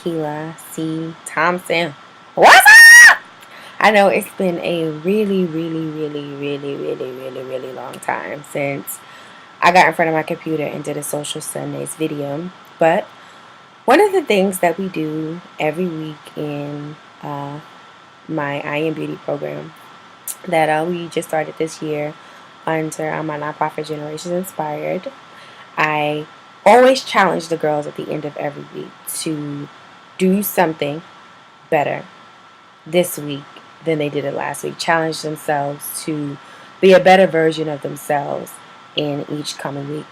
Keila C. Thompson. What's up? I know it's been a really long time since I got in front of my computer and did a Social Sundays video. But one of the things that we do every week in my I Am Beauty program that we just started this year under my nonprofit Generations Inspired, I always challenge the girls at the end of every week to do something better this week than they did it last week. Challenge themselves to be a better version of themselves in each coming week.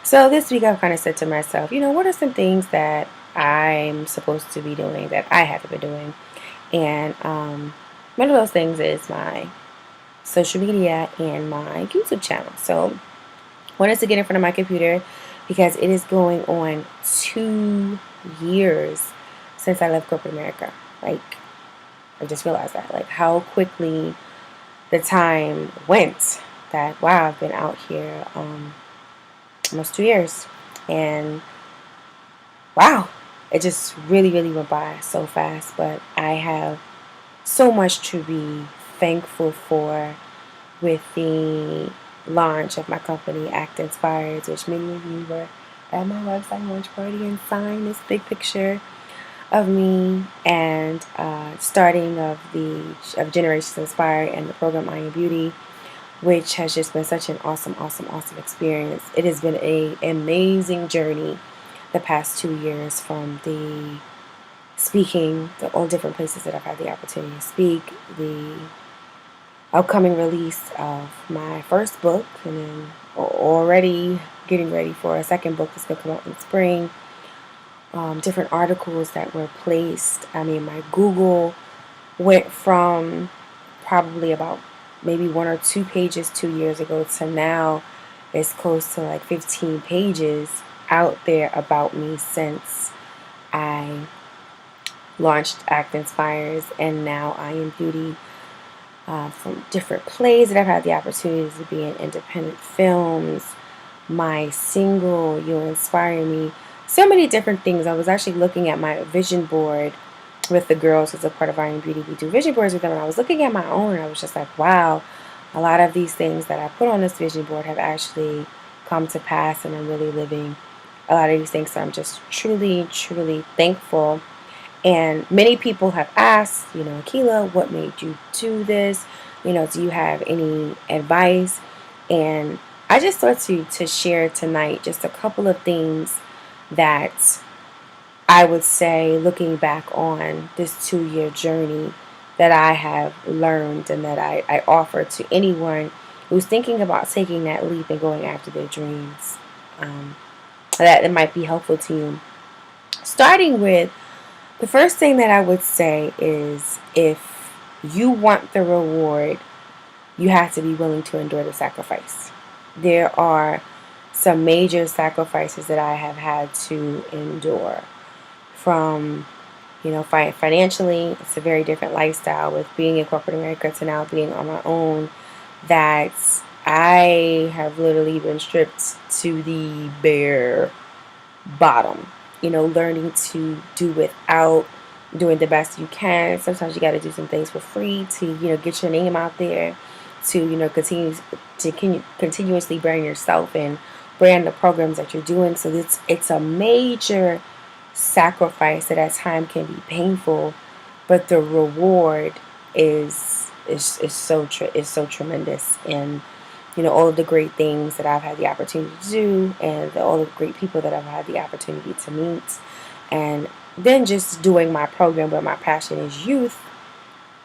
So this week I've kind of said to myself, what are some things that I'm supposed to be doing that I haven't been doing? And one of those things is my social media and my YouTube channel. So I wanted to get in front of my computer because it is going on 2 years since I left corporate America. I just realized that, how quickly the time went. That wow, I've been out here almost 2 years, and wow, it just really went by so fast. But I have so much to be thankful for with the launch of my company, Act Inspired, which many of you were at my website launch party and signed this big picture of me, and starting of Generations Inspired and the program I Am Beauty, which has just been such an awesome experience. It has been an amazing journey the past 2 years, from the speaking, the all different places that I've had the opportunity to speak, the upcoming release of my first book, and then already getting ready for a second book that's going to come out in spring. Different articles that were placed. I mean, my Google went from probably about maybe 1 or 2 pages 2 years ago to now it's close to like 15 pages out there about me since I launched Act Inspires and now I Am Beauty. From different plays that I've had the opportunity to be in, independent films, my single, You'll Inspire Me, so many different things. I was actually looking at my vision board with the girls as a part of I Am Beauty. We do vision boards with them, and I was looking at my own, and I was just like, wow, a lot of these things that I put on this vision board have actually come to pass, and I'm really living a lot of these things. So I'm just truly thankful. And many people have asked, Keila, what made you do this? Do you have any advice? And I just thought to share tonight just a couple of things that I would say, looking back on this 2 year journey, that I have learned and that I offer to anyone who's thinking about taking that leap and going after their dreams. That it might be helpful to you. Starting with the first thing that I would say is, if you want the reward, you have to be willing to endure the sacrifice. There are some major sacrifices that I have had to endure. From, financially, it's a very different lifestyle with being in corporate America to now being on my own, that I have literally been stripped to the bare bottom. Learning to do without, doing the best you can. Sometimes you got to do some things for free to, get your name out there, to, continuously brand yourself and brand the programs that you're doing. So it's a major sacrifice that at times can be painful, but the reward is so tremendous. And all of the great things that I've had the opportunity to do, and all of the great people that I've had the opportunity to meet, and then just doing my program where my passion is youth,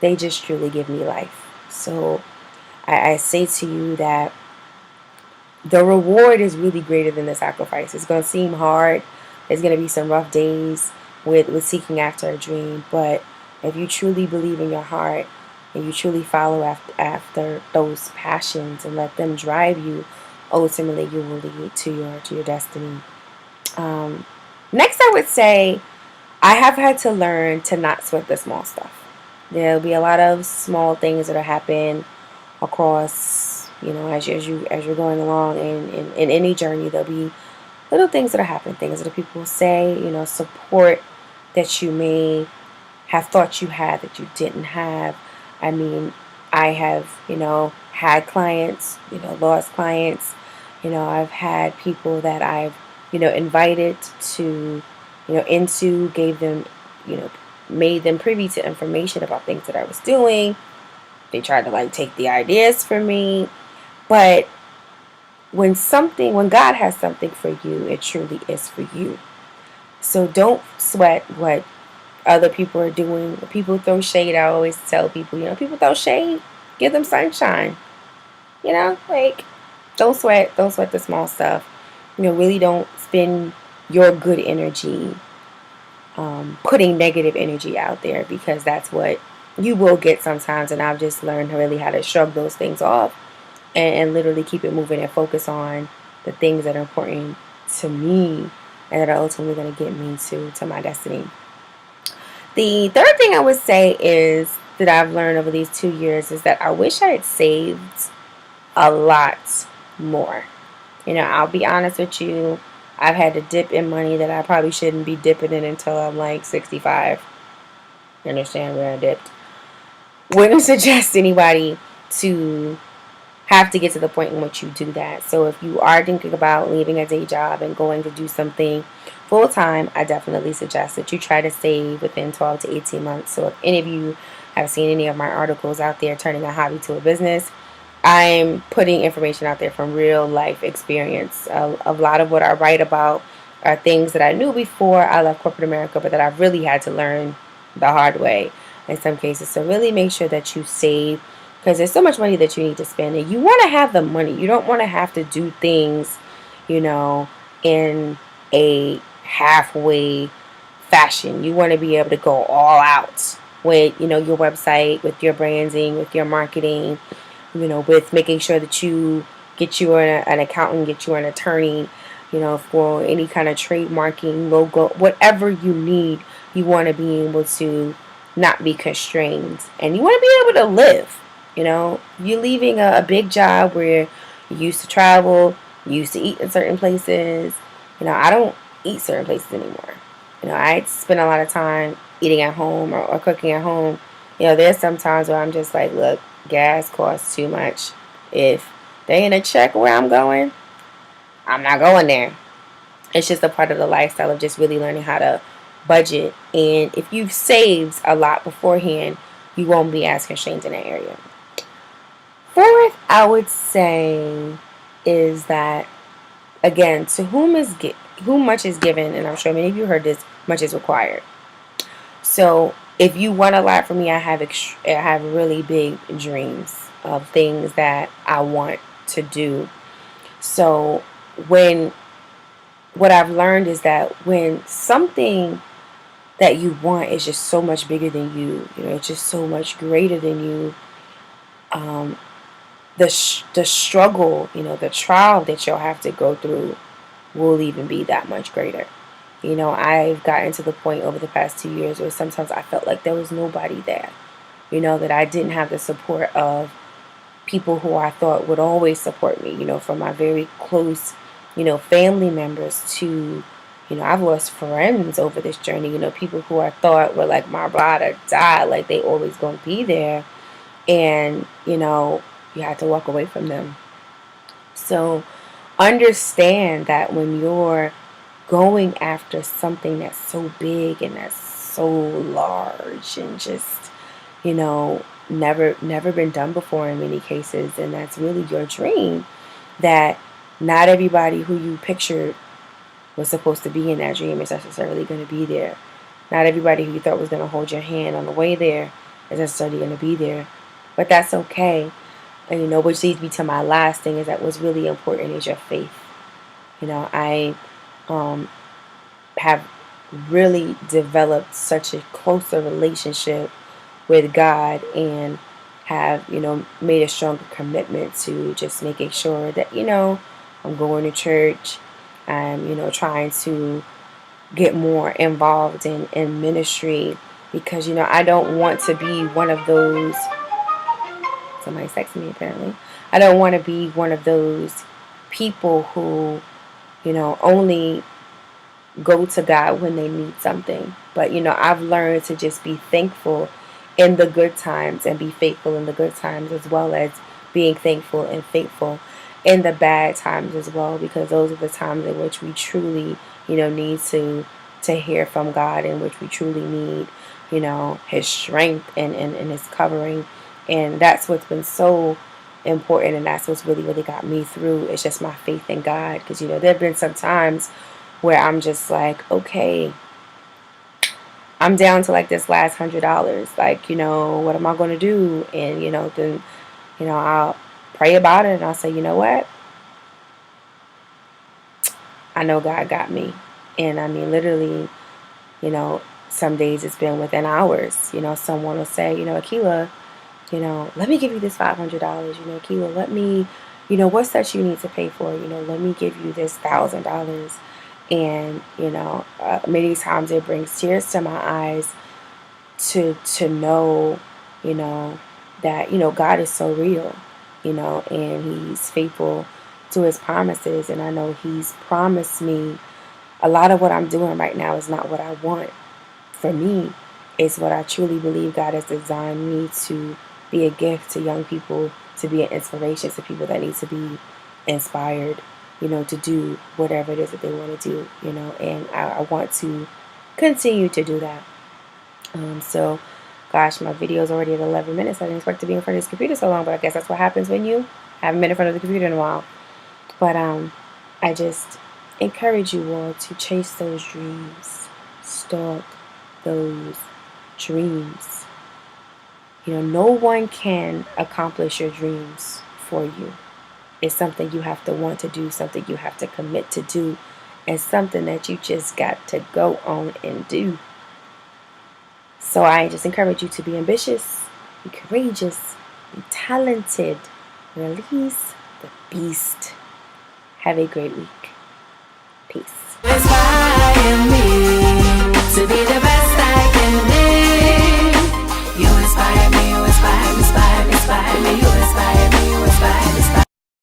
they just truly give me life. So I say to you that the reward is really greater than the sacrifice. It's going to seem hard. There's going to be some rough days with seeking after a dream, but if you truly believe in your heart and you truly follow after those passions and let them drive you, ultimately you will lead to your destiny. Next, I would say I have had to learn to not sweat the small stuff. There'll be a lot of small things that'll happen across, as you're going along in any journey. There'll be little things that'll happen, things that people say, support that you may have thought you had that you didn't have. I mean, I have, had clients, lost clients. I've had people that I've, invited to, into, gave them, you know, made them privy to information about things that I was doing. They tried to like take the ideas from me. But when God has something for you, it truly is for you. So don't sweat what other people are doing. When people throw shade, I always tell people, people throw shade, give them sunshine. Like don't sweat the small stuff. Really don't spend your good energy putting negative energy out there, because that's what you will get sometimes. And I've just learned really how to shrug those things off and literally keep it moving and focus on the things that are important to me and that are ultimately going to get me to my destiny. The third thing I would say is that I've learned over these 2 years is that I wish I had saved a lot more. I'll be honest with you. I've had to dip in money that I probably shouldn't be dipping in until I'm like 65. You understand where I dipped? Wouldn't suggest anybody to have to get to the point in which you do that. So if you are thinking about leaving a day job and going to do something full time, I definitely suggest that you try to save within 12 to 18 months. So if any of you have seen any of my articles out there, Turning a Hobby to a Business, I'm putting information out there from real life experience. A lot of what I write about are things that I knew before I left corporate America, but that I've really had to learn the hard way in some cases. So really make sure that you save, because there's so much money that you need to spend, and you want to have the money. You don't want to have to do things, in a halfway fashion. You want to be able to go all out with, your website, with your branding, with your marketing, with making sure that you get you an accountant, get you an attorney, for any kind of trademarking, logo, whatever you need. You want to be able to not be constrained, and you want to be able to live. You're leaving a big job where you used to travel, you used to eat in certain places. I don't eat certain places anymore. I spend a lot of time eating at home or cooking at home. There's some times where I'm just like, look, gas costs too much. If they ain't a check where I'm going, I'm not going there. It's just a part of the lifestyle of just really learning how to budget. And if you've saved a lot beforehand, you won't be as constrained in that area. Fourth, I would say, is that, again, to whom much is given, and I'm sure many of you heard this, much is required. So if you want a lot from me, I have really big dreams of things that I want to do. So what I've learned is that when something that you want is just so much bigger than you, it's just so much greater than you, the struggle, the trial that you'll have to go through will even be that much greater. I've gotten to the point over the past 2 years where sometimes I felt like there was nobody there, that I didn't have the support of people who I thought would always support me, from my very close, family members to, I've lost friends over this journey, people who I thought were like my ride or die, like they always going to be there. And, you had to walk away from them. So understand that when you're going after something that's so big and that's so large and just, never been done before in many cases, and that's really your dream, that not everybody who you pictured was supposed to be in that dream is necessarily going to be there. Not everybody who you thought was going to hold your hand on the way there is necessarily going to be there. But that's okay. And which leads me to my last thing, is that what's really important is your faith. I have really developed such a closer relationship with God, and have, made a stronger commitment to just making sure that, I'm going to church. I'm, trying to get more involved in ministry, because, I don't want to be one of those. Somebody's texting me apparently. I don't want to be one of those people who, only go to God when they need something. But, I've learned to just be thankful in the good times and be faithful in the good times, as well as being thankful and faithful in the bad times as well, because those are the times in which we truly, need to hear from God, in which we truly need, his strength and his covering. And that's what's been so important, and that's what's really, really got me through. It's just my faith in God, because there have been some times where I'm just like, okay, I'm down to like this last $100. Like, what am I going to do? And, then, I'll pray about it and I'll say, you know what? I know God got me. And I mean, literally, you know, some days it's been within hours. Someone will say, Akila, let me give you this $500. Akila, let me, what's that you need to pay for? Let me give you this $1,000. And many times it brings tears to my eyes to know, you know that God is so real, and He's faithful to His promises. And I know He's promised me a lot of what I'm doing right now is not what I want for me. It's what I truly believe God has designed me to be, a gift to young people, to be an inspiration to people that need to be inspired, to do whatever it is that they want to do, and I want to continue to do that. So, gosh, my video is already at 11 minutes. I didn't expect to be in front of this computer so long, but I guess that's what happens when you haven't been in front of the computer in a while. But I just encourage you all to chase those dreams, stalk those dreams. No one can accomplish your dreams for you. It's something you have to want to do, something you have to commit to do, and something that you just got to go on and do. So I just encourage you to be ambitious, be courageous, be talented, release the beast. Have a great week. Peace.